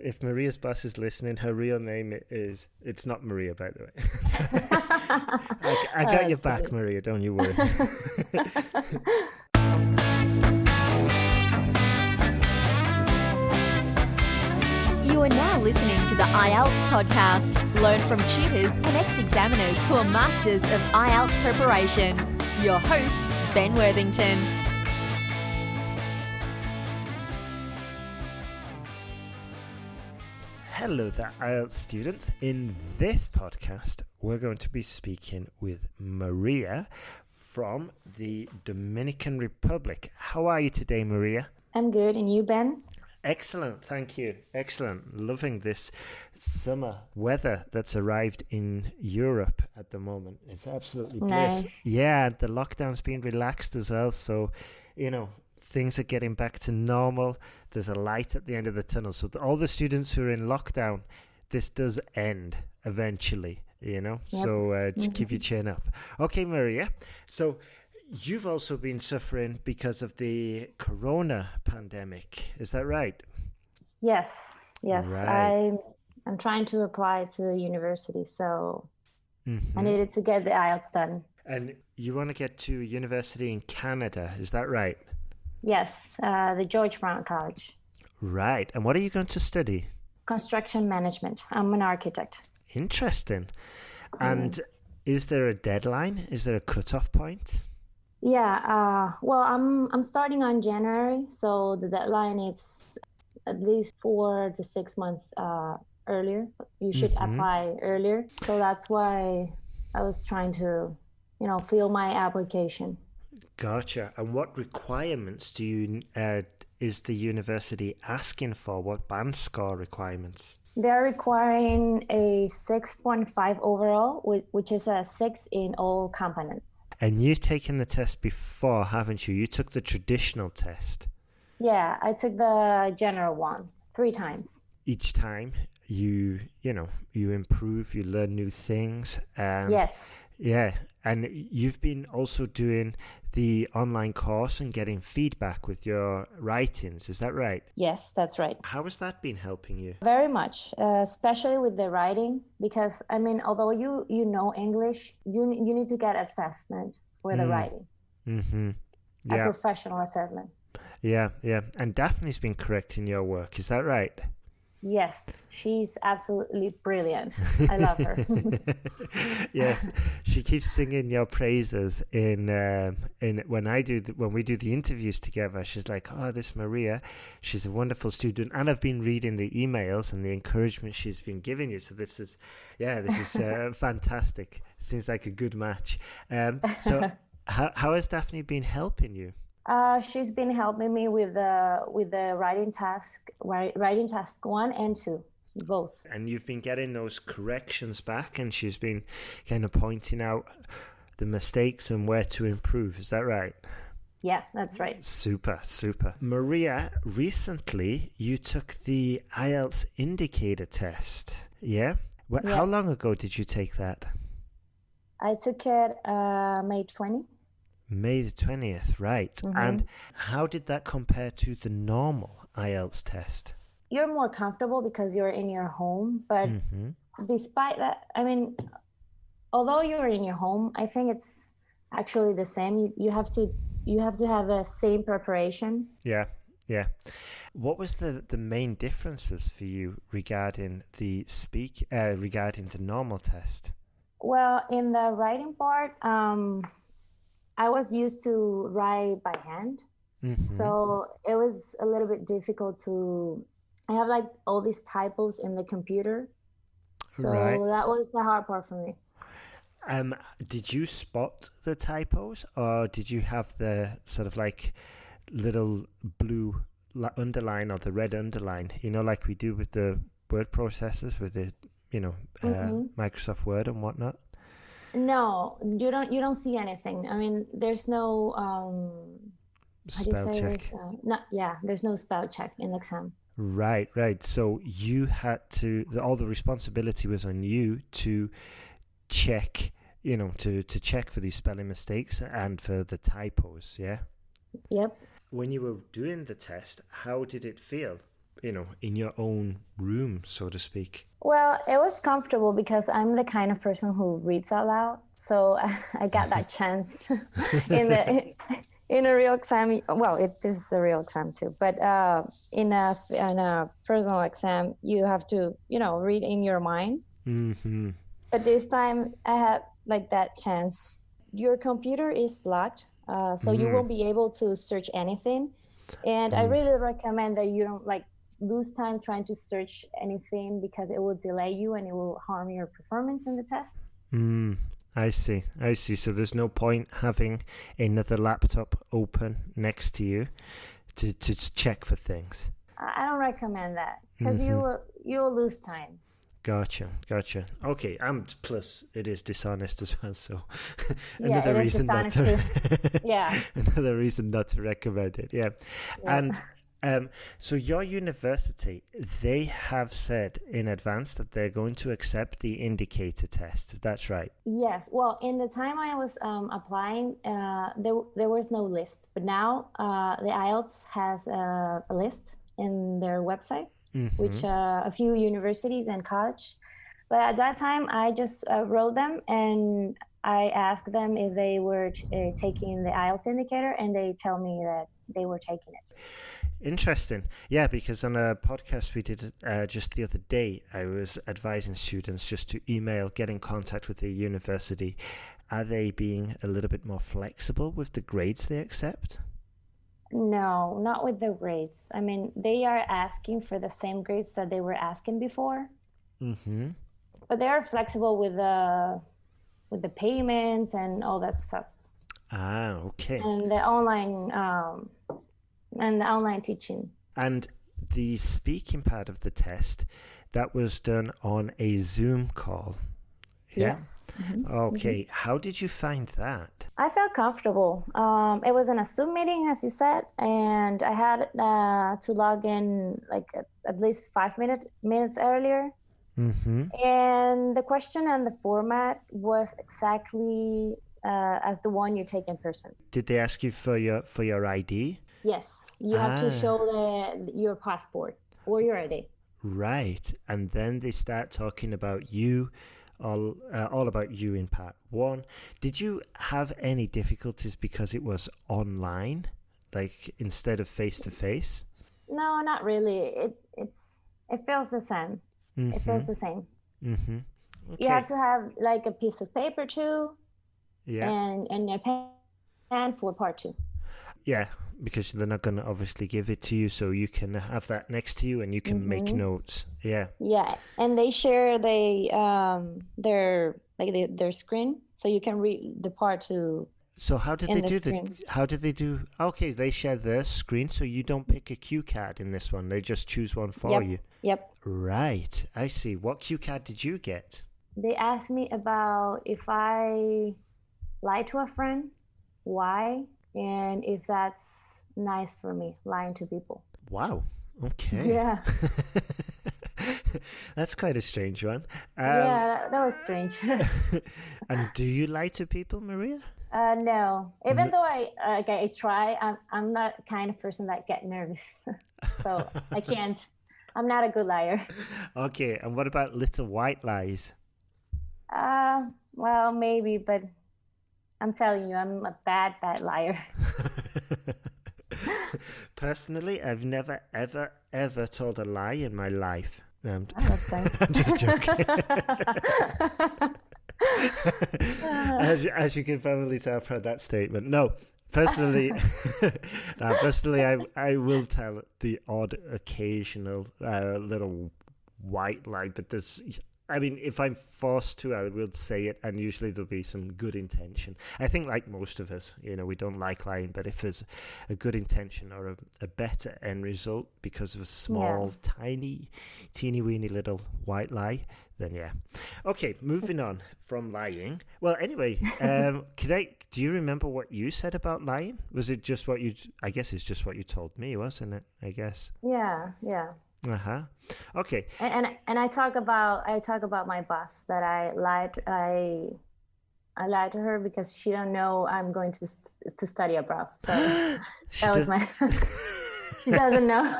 if Maria's boss is listening, her real name it's not Maria, by the way. I got your back, Maria, don't you worry. You are now listening to the IELTS podcast. Learn from tutors and ex-examiners who are masters of IELTS preparation. Your host, Ben Worthington. Hello there, IELTS students. In this podcast, we're going to be speaking with Maria from the Dominican Republic. How are you today, Maria? I'm good. And you, Ben? Excellent, thank you. Excellent. Loving this summer weather that's arrived in Europe at the moment. It's absolutely bliss. Nice. Yeah, the lockdown's been relaxed as well. So, things are getting back to normal. There's a light at the end of the tunnel. So all the students who are in lockdown, this does end eventually, Yep. So keep your chin up. Okay, Maria. So you've also been suffering because of the corona pandemic. Is that right? Yes. Right. I'm trying to apply to university, so Mm-hmm. I needed to get the IELTS done. And you want to get to university in Canada, is that right? Yes, the George Brown College. Right. And what are you going to study? Construction management. I'm an architect. Interesting. And is there a deadline? Is there a cutoff point? Yeah. Well, I'm starting on January, so the deadline is at least 4 to 6 months earlier. You should apply earlier. So that's why I was trying to, fill my application. Gotcha. And what requirements is the university asking for? What band score requirements? They're requiring a 6.5 overall, which is a 6 in all components. And you've taken the test before, haven't you? You took the traditional test. Yeah, I took the general one 3 times. Each time you improve, you learn new things. Yes. Yeah. And you've been also doing the online course and getting feedback with your writings. Is that right? Yes, that's right. How has that been helping you? Very much, especially with the writing, because, although you know English, you need to get assessment for the writing. Mm-hmm. Yeah. A professional assessment. Yeah. And Daphne's been correcting your work. Is that right? Yes, she's absolutely brilliant. I love her. Yes, she keeps singing your praises in when we do the interviews together. She's like, "Oh, this Maria, she's a wonderful student," and I've been reading the emails and the encouragement she's been giving you. So this is fantastic. Seems like a good match. So how has Daphne been helping you? She's been helping me with the writing task 1 and 2, both. And you've been getting those corrections back, and she's been kind of pointing out the mistakes and where to improve. Is that right? Yeah, that's right. Super. Maria, recently you took the IELTS Indicator Test. Yeah? Yeah. How long ago did you take that? I took it May 20. May the 20th, right. Mm-hmm. And how did that compare to the normal IELTS test? You're more comfortable because you're in your home, but despite that, although you're in your home, I think it's actually the same. You have to have the same preparation. Yeah. What was the main differences for you regarding the normal test? Well, in the writing part, I was used to write by hand, so it was a little bit difficult I have like all these typos in the computer, so that was the hard part for me. Did you spot the typos, or did you have the sort of like little blue underline or the red underline, like we do with the word processors with the, Microsoft Word and whatnot? No, you don't see anything. There's no spell check. There's no spell check in the exam. Right. So you had all the responsibility was on you to check, to check for these spelling mistakes and for the typos. Yeah. Yep. When you were doing the test, how did it feel? in your own room, so to speak? Well, it was comfortable because I'm the kind of person who reads out loud. So I got that chance in a real exam. Well, it is a real exam too, but in a personal exam, you have to, read in your mind. Mm-hmm. But this time I had like that chance. Your computer is locked, so you won't be able to search anything. And I really recommend that you don't lose time trying to search anything because it will delay you and it will harm your performance in the test. I see. So there's no point having another laptop open next to you to check for things. I don't recommend that because you'll lose time. Gotcha. Okay, plus it is dishonest as well, so Yeah, another reason not to yeah. another reason not to recommend it. Yeah. And so your university, they have said in advance that they're going to accept the indicator test. That's right. Yes. Well, in the time I was applying, there was no list, but now the IELTS has a list in their website. Which a few universities and college. But at that time, I just wrote them and I asked them if they were taking the IELTS indicator, and they tell me that they were taking it. Interesting. Yeah, because on a podcast we did just the other day, I was advising students just to get in contact with the university. Are they being a little bit more flexible with the grades they accept? No, not with the grades. I mean, they are asking for the same grades that they were asking before. Mm-hmm. But they are flexible with the payments and all that stuff. Ah, okay. And the online teaching. And the speaking part of the test, that was done on a Zoom call. Yeah? Yes. Mm-hmm. Okay. Mm-hmm. How did you find that? I felt comfortable. It was in a Zoom meeting, as you said, and I had to log in at least 5 minutes earlier. Mm-hmm. And the question and the format was exactly as the one you take in person. Did they ask you for your ID? Yes, you have to show your passport or your ID. Right, and then they start talking about you. All about you in part one. Did you have any difficulties because it was online, like instead of face to face? No, not really. It feels the same. Mm-hmm. It feels the same. Mm-hmm. Okay. You have to have like a piece of paper too. Yeah. And a pen for part two. Yeah, because they're not going to obviously give it to you, so you can have that next to you and you can make notes. Yeah. Yeah, and they share their screen, so you can read the part two. So how did they do? Okay, they share their screen, so you don't pick a cue card in this one. They just choose one for you. Yep. Right, I see. What cue card did you get? They asked me about if I lie to a friend, why, and if that's nice for me, lying to people. Wow. Okay. Yeah. That's quite a strange one. Yeah, that was strange. And do you lie to people, Maria? No. Even though I try, I'm not kind of person that get nervous. So I can't. I'm not a good liar. Okay. And what about little white lies? Well, maybe, but I'm telling you, I'm a bad liar. Personally, I've never, ever, ever told a lie in my life. I'm just joking. As you can probably tell from that statement. No, personally, I will tell the odd occasional little white lie, but if I'm forced to, I will say it, and usually there'll be some good intention. I think like most of us, we don't like lying, but if there's a good intention or a better end result because of a small, teeny weeny little white lie, then yeah. Okay, moving on from lying. Well, anyway, do you remember what you said about lying? Was it just I guess it's just what you told me, wasn't it? I guess. Yeah. Uh-huh. Okay. And I talk about my boss that I lied to her because she don't know I'm going to study abroad. So that was my She doesn't know.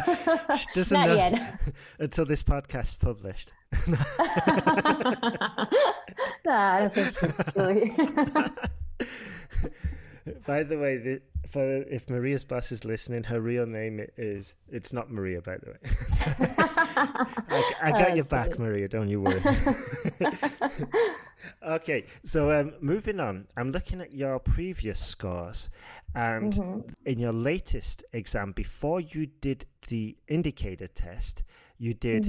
She doesn't Not know yet. until this podcast's published. No, I don't think she's really. By the way, if Maria's boss is listening, her real name it's not Maria, by the way. I got your back, funny. Maria, don't you worry. Okay, so moving on, I'm looking at your previous scores, and in your latest exam, before you did the indicator test, you did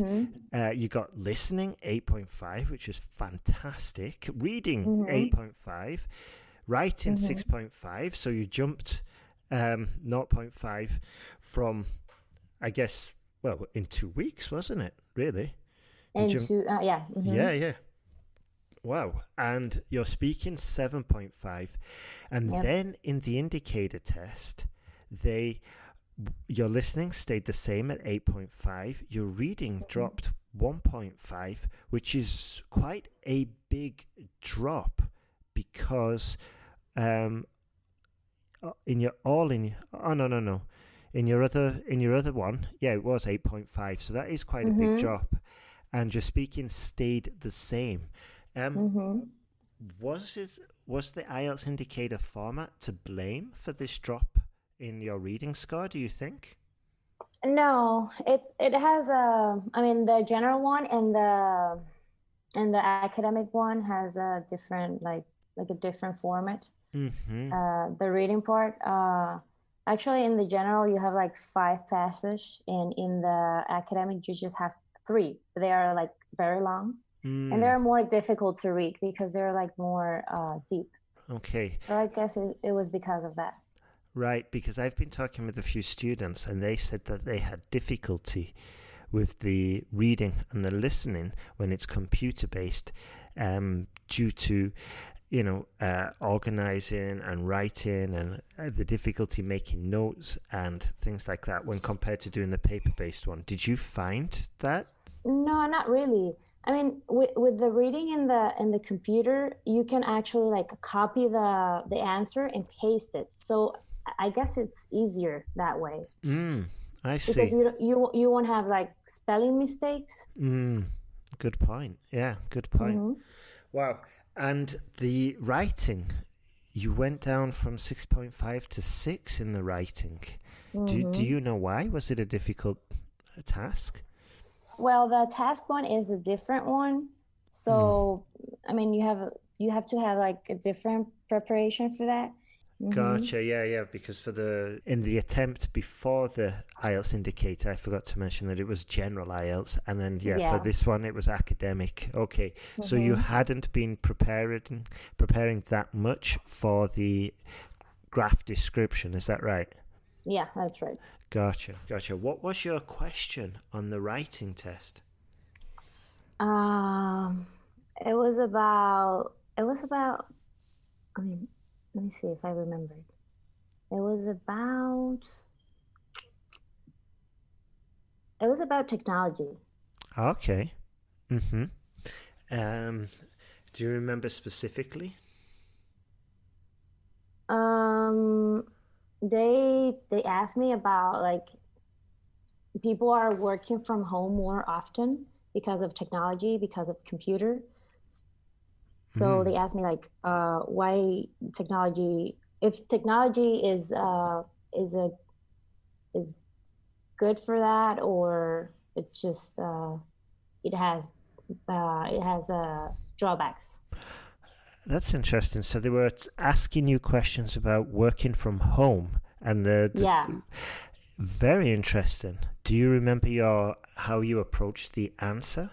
you got listening 8.5, which is fantastic, reading 8.5, writing 6.5, so you jumped 0.5 from, I guess, well, in 2 weeks, wasn't it, really? Yeah. Yeah. Wow. And you're speaking 7.5. And then in the indicator test, your listening stayed the same at 8.5. Your reading dropped 1.5, which is quite a big drop because in your other one, yeah, it was 8.5. So that is quite a big drop. And your speaking stayed the same. Was the IELTS indicator format to blame for this drop in your reading score, do you think? No, it has the general one and the academic one has a different like a different format. The reading part, actually in the general you have like 5 passages, and in the academic you just have 3. They are like very long. And they're more difficult to read because they're like more deep. Okay. So I guess it was because of that. Right, because I've been talking with a few students and they said that they had difficulty with the reading and the listening when it's computer-based due to, organizing and writing and the difficulty making notes and things like that when compared to doing the paper-based one. Did you find that? No, not really. I mean, with the reading in the computer, you can actually like copy the answer and paste it. So I guess it's easier that way. I see. Because you won't have like spelling mistakes. Good point. Yeah, good point. Wow. And the writing, you went down from 6.5 to 6 in the writing. Do you know why? Was it a difficult task? Well, the task one is a different one. So, I mean, you have to have like a different preparation for that. Gotcha. Yeah. Because in the attempt before the IELTS indicator, I forgot to mention that it was general IELTS, and then for this one it was academic. Okay, so you hadn't been preparing that much for the graph description, is that right? Yeah, that's right. Gotcha. What was your question on the writing test? It was about. I mean, let me see if I remember. It was about technology. Okay. Do you remember specifically? They asked me about like people are working from home more often because of technology, because of computer. So they asked me like why technology, if technology is good for that, or it's just it has drawbacks. That's interesting. So they were asking you questions about working from home, and very interesting. Do you remember how you approached the answer?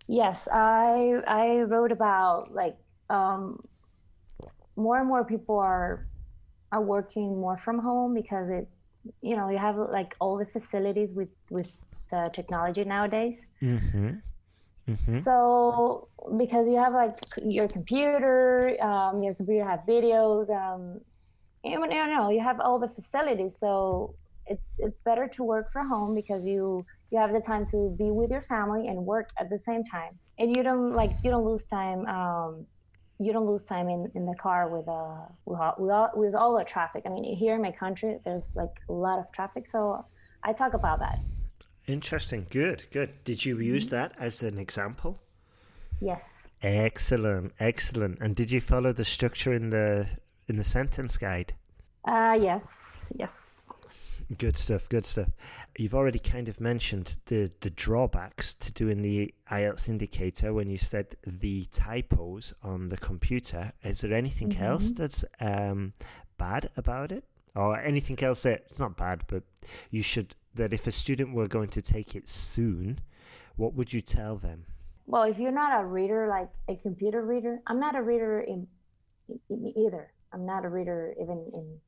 Yes, I wrote about like more and more people are working more from home because you have like all the facilities with the technology nowadays. So because you have like your computer have videos, you have all the facilities. So it's better to work from home because you have the time to be with your family and work at the same time, and you don't lose time you don't lose time in the car with all the traffic. I mean, here in my country, there's like a lot of traffic, so I talk about that. Interesting. Good. Did you use that as an example? Yes. Excellent. And did you follow the structure in the sentence guide? Yes. Good stuff. You've already kind of mentioned the drawbacks to doing the IELTS indicator when you said the typos on the computer. Is there anything else that's bad about it? Or anything else that, it's not bad, but that if a student were going to take it soon, what would you tell them? Well, if you're not a reader, like a computer reader, I'm not a reader in either. I'm not a reader even in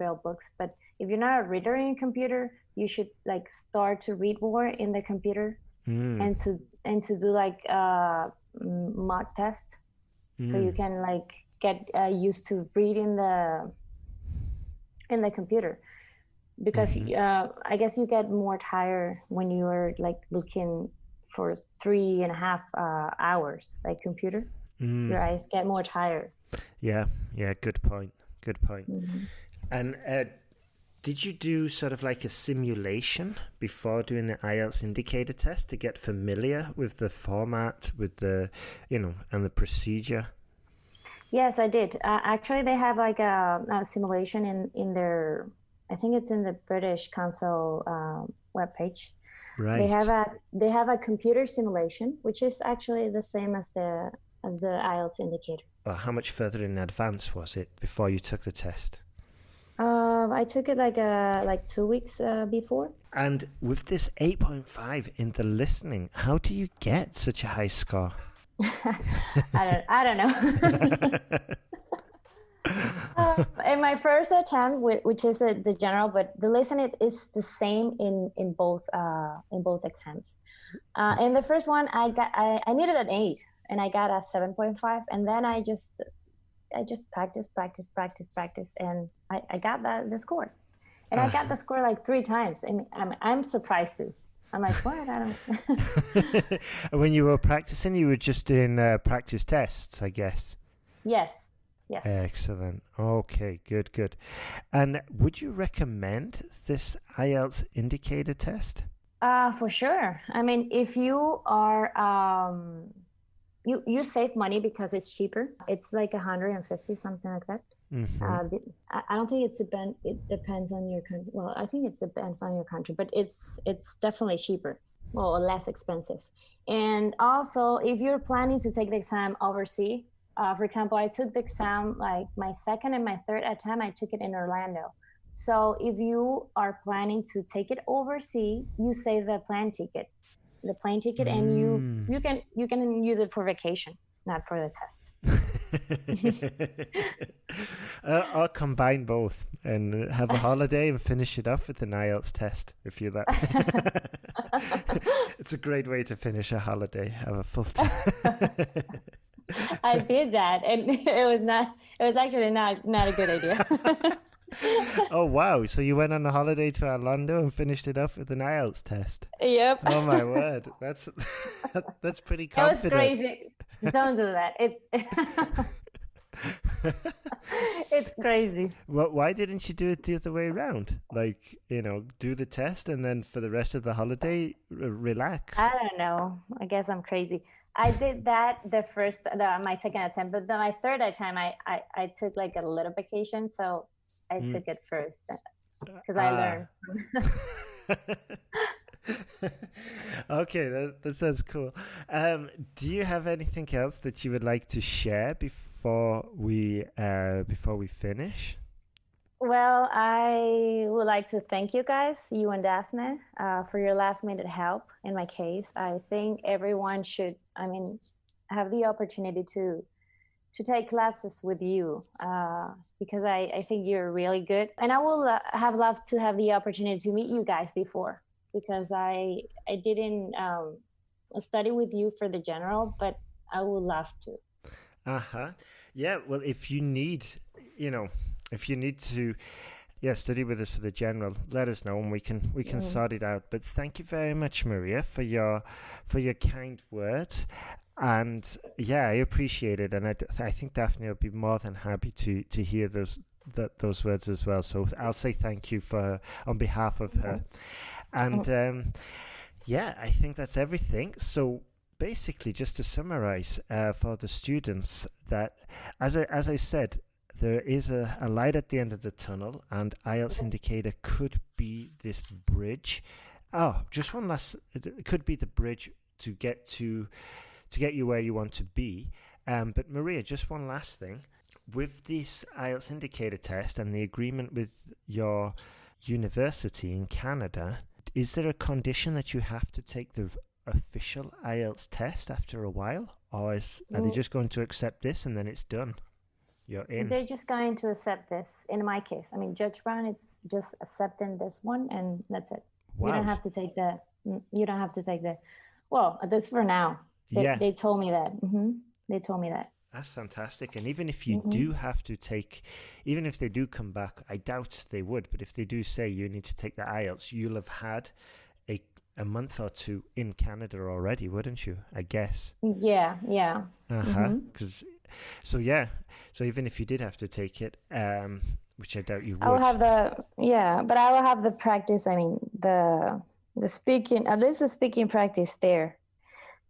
real books. But if you're not a reader in a computer, you should like start to read more in the computer and to do like mock test, so you can like get used to read in the computer, because I guess you get more tired when you are like looking for 3.5 hours like computer. Your eyes get more tired. Yeah, good point. And did you do sort of like a simulation before doing the IELTS indicator test to get familiar with the format, with the, and the procedure? Yes, I did. Actually, they have like a simulation in their, I think it's in the British Council webpage. Right. They have a computer simulation, which is actually the same as the IELTS indicator. Well, how much further in advance was it before you took the test? I took it like 2 weeks before. And with this 8.5 in the listening, how do you get such a high score? I don't know. In my first attempt, which is the general, but the listening is the same in both exams. In the first one, I needed an 8, and I got a 7.5, and then I just practice, and I got the score, and I got the score like 3 times, and I'm surprised too. I'm like, what? I don't. When you were practicing, you were just doing practice tests, I guess. Yes. Excellent. Okay, good. And would you recommend this IELTS indicator test? For sure. I mean, if you are you save money because it's cheaper. It's like 150, something like that. I don't think it depends on your country. Well, I think it depends on your country, but it's definitely cheaper, or less expensive. And also, if you're planning to take the exam overseas, for example, I took the exam, like my second and my third attempt, I took it in Orlando. So if you are planning to take it overseas, you save the plane ticket, and you can use it for vacation, not for the test. I'll combine both and have a holiday and finish it off with an IELTS test, if you like. It's a great way to finish a holiday. Have a full time. I did that, and it was actually not a good idea. Oh wow, so you went on a holiday to Orlando and finished it off with an IELTS test? Yep. Oh my word, that's pretty confident. It was crazy. Don't do that. It's crazy. Well, why didn't you do it the other way around? Like, do the test and then for the rest of the holiday, relax. I don't know. I guess I'm crazy. I did that my second attempt, but then my third attempt, I took like a little vacation, so I took it first because I learned. Okay, that sounds cool. Do you have anything else that you would like to share before we finish? Well, I would like to thank you guys, you and Daphne, for your last minute help in my case. I think everyone should, have the opportunity to take classes with you, because I think you're really good. And I will have loved to have the opportunity to meet you guys before, because I didn't study with you for the general, but I would love to. Yeah, well, if you need to study with us for the general, let us know and we can sort it out. But thank you very much, Maria, for your kind words. And I appreciate it. And I think Daphne will be more than happy to hear those words as well. So I'll say thank you on behalf of her. And I think that's everything. So basically, just to summarize for the students, that as I said, there is a light at the end of the tunnel, and IELTS Indicator could be this bridge. Oh, just one last. It could be the bridge to get you where you want to be. But Maria, just one last thing. With this IELTS Indicator test and the agreement with your university in Canada, is there a condition that you have to take the official IELTS test after a while, or are they just going to accept this and then it's done? You're in. They're just going to accept this. In my case, I mean, Judge Brown, it's just accepting this one, and that's it. Wow. You don't have to take the. Well, that's for now. They told me that. They told me that. That's fantastic. And even if you do have to take, even if they do come back, I doubt they would, but if they do say you need to take the IELTS, you'll have had a month or two in Canada already, wouldn't you? I guess. Yeah. So even if you did have to take it, which I doubt you would. I will have but I will have the practice. I mean, the speaking, at least the speaking practice there,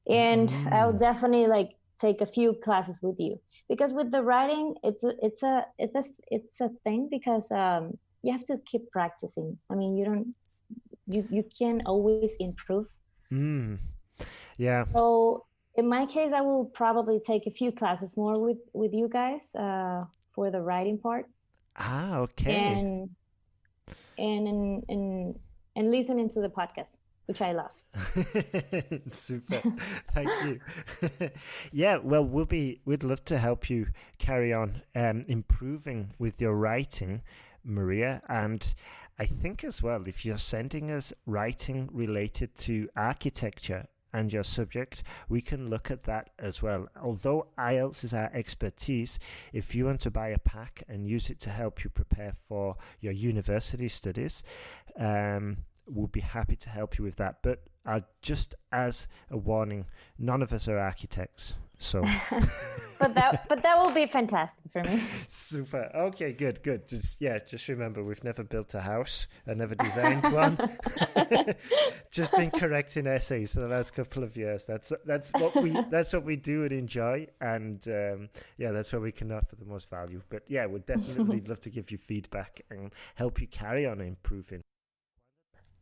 and I will definitely take a few classes with you, because with the writing, it's a thing, because you have to keep practicing. I mean, you can always improve. Yeah. So in my case, I will probably take a few classes more with you guys for the writing part. Okay. And listening to the podcast, which I love. Super. Thank you. Well, we'd love to help you carry on improving with your writing, Maria. And I think as well, if you're sending us writing related to architecture and your subject, we can look at that as well. Although IELTS is our expertise, if you want to buy a pack and use it to help you prepare for your university studies, we'll be happy to help you with that. But just as a warning, none of us are architects. So, but that will be fantastic for me. Super. Okay, good. Just remember, we've never built a house. I never designed one. Just been correcting essays for the last couple of years. That's what we do and enjoy, and that's where we can offer the most value. But we'd definitely love to give you feedback and help you carry on improving.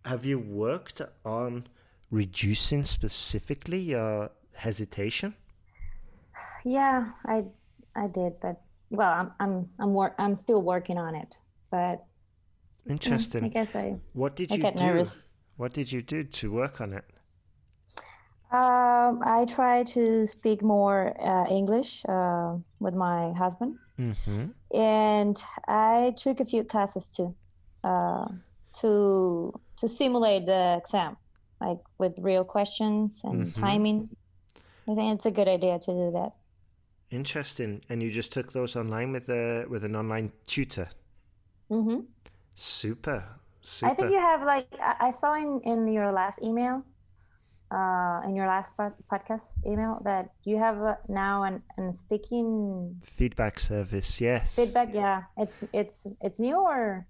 Have you worked on reducing specifically your hesitation? Yeah, I did, but I'm still working on it. But interesting. I guess What did you get do? Nervous. What did you do to work on it? I try to speak more English with my husband, and I took a few classes too to simulate the exam, like with real questions and timing. I think it's a good idea to do that. Interesting. And you just took those online with an online tutor? Super. I think you have, I saw in your last email, in your last podcast email, that you have now an speaking feedback service. Yes. Feedback, yeah. It's new, or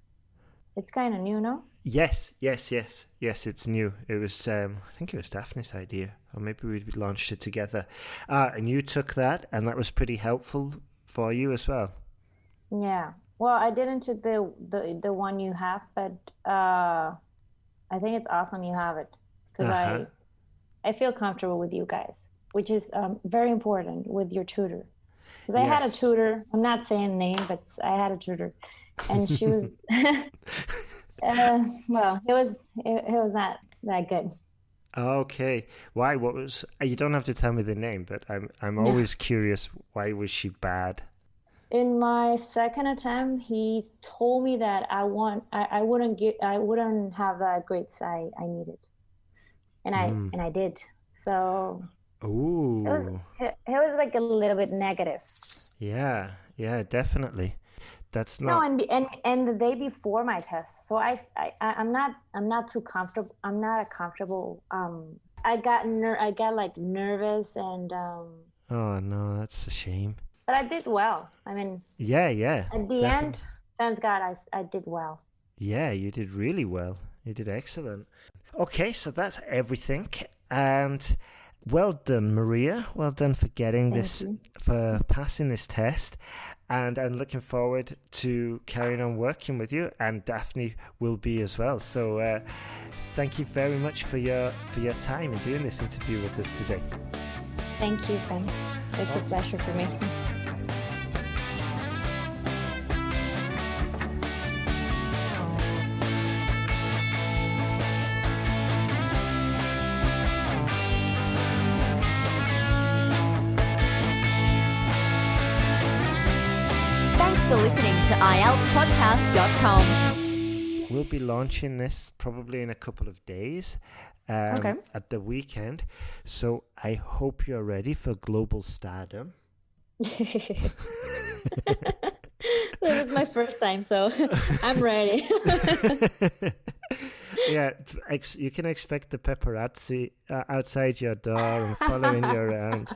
it's kind of new, no? Yes, it's new. It was, I think it was Daphne's idea, or maybe we launched it together. And you took that, and that was pretty helpful for you as well. Yeah. Well, I didn't took the one you have, but I think it's awesome you have it, because I feel comfortable with you guys, which is very important with your tutor. Because I had a tutor. I'm not saying name, but I had a tutor, and she was. Well, it was not that good. Okay. Why? What was? You don't have to tell me the name, but I'm always curious. Why was she bad? In my second attempt, he told me that I wouldn't have the grades I needed, and I did. So it was like a little bit negative. Yeah, definitely. That's No, not. and the day before my test, so I'm not too comfortable. I'm not a comfortable. I got like nervous and Oh no, that's a shame. but I did well. I mean, Yeah, at the definitely. end, thanks God, I did well. Yeah, you did really well. You did excellent. Okay, so that's everything. And well done, Maria. Well done for getting Thank this, you. for passing this test. And I'm looking forward to carrying on working with you. And Daphne will be as well. So thank you very much for your time in doing this interview with us today. Thank you, Ben. It's a pleasure for me. Thanks for listening to IELTSPodcast.com. We'll be launching this probably in a couple of days Okay. at the weekend. So I hope you're ready for global stardom. This is my first time, so I'm ready. Yeah, you can expect the paparazzi outside your door and following you around.